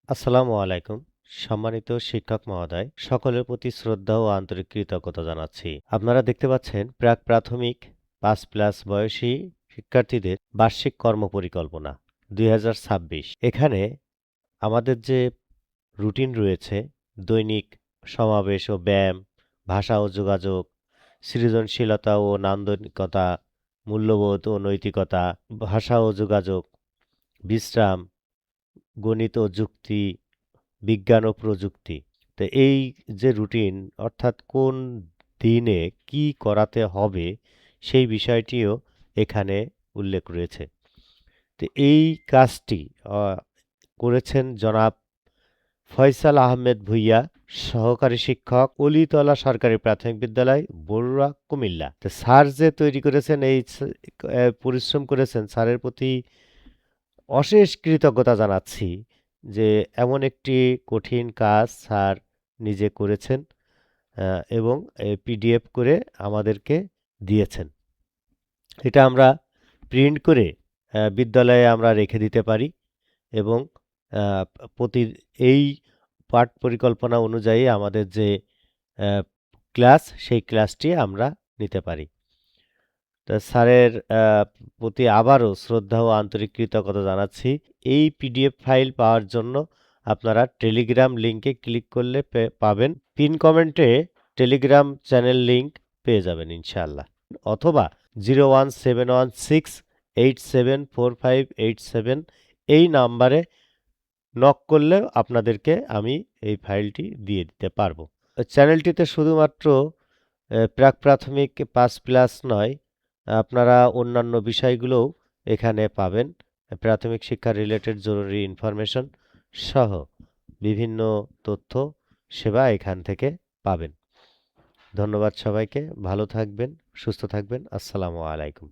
আসসালামু আলাইকুম। সম্মানিত শিক্ষক মহোদয়, সকলের প্রতি শ্রদ্ধা ও আন্তরিক কৃতজ্ঞতা জানাচ্ছি। আপনারা দেখতে পাচ্ছেন প্রাক-প্রাথমিক ৫+ বয়সী শিক্ষার্থীদের বার্ষিক কর্মপরিকল্পনা ২০২৬। এখানে আমাদের যে রুটিন রয়েছে, দৈনিক সমাবেশ ও ব্যায়াম, ভাষা ও যোগাযোগ, সৃজনশীলতা ও নান্দনিকতা, মূল্যবোধ ও নৈতিকতা, ভাষা ও যোগাযোগ, বিশ্রাম, গণিত ও যুক্তি, বিজ্ঞান ও প্রযুক্তি। তো এই যে রুটিন, অর্থাৎ কোন দিনে কি করাতে হবে সেই বিষয়টিও এখানে উল্লেখ রয়েছে। তো এই কাজটি করেছেন জনাব ফয়সাল আহমেদ ভূঁইয়া, সহকারী শিক্ষক, অলিতলা সরকারি প্রাথমিক বিদ্যালয়, বরুড়া, কুমিল্লা। তো স্যার যে তৈরি করেছেন, এই পরিশ্রম করেছেন, স্যারের প্রতি অশেষ কৃতজ্ঞতা জানাচ্ছি যে এমন একটি কঠিন কাজ স্যার নিজে করেছেন এবং পিডিএফ করে আমাদেরকে দিয়েছেন। এটা আমরা প্রিন্ট করে বিদ্যালয়ে আমরা রেখে দিতে পারি এবং আহ, প্রতি এই পাঠ পরিকল্পনা অনুযায়ী আমাদের যে আহ, ক্লাস, সেই ক্লাসটি আমরা নিতে পারি। তা স্যারের প্রতি আবারও শ্রদ্ধা ও আন্তরিক কৃতজ্ঞতা জানাচ্ছি। এই পিডিএফ ফাইল পাওয়ার জন্য আপনারা টেলিগ্রাম লিঙ্কে ক্লিক করলে পাবেন। পিন কমেন্টে টেলিগ্রাম চ্যানেল লিঙ্ক পেয়ে যাবেন ইনশাআল্লাহ। অথবা 01716874587 এই নাম্বারে নক করলেও আপনাদেরকে আমি এই ফাইলটি দিয়ে দিতে পারবো। চ্যানেলটিতে শুধুমাত্র প্রাক-প্রাথমিক ৫+ নয়, আপনারা অন্যান্য বিষয়গুলোও এখানে পাবেন। প্রাথমিক শিক্ষা রিলেটেড জরুরি ইনফরমেশন সহ বিভিন্ন তথ্য সেবা এখান থেকে পাবেন। ধন্যবাদ সবাইকে। ভালো থাকবেন, সুস্থ থাকবেন। আসসালামু আলাইকুম।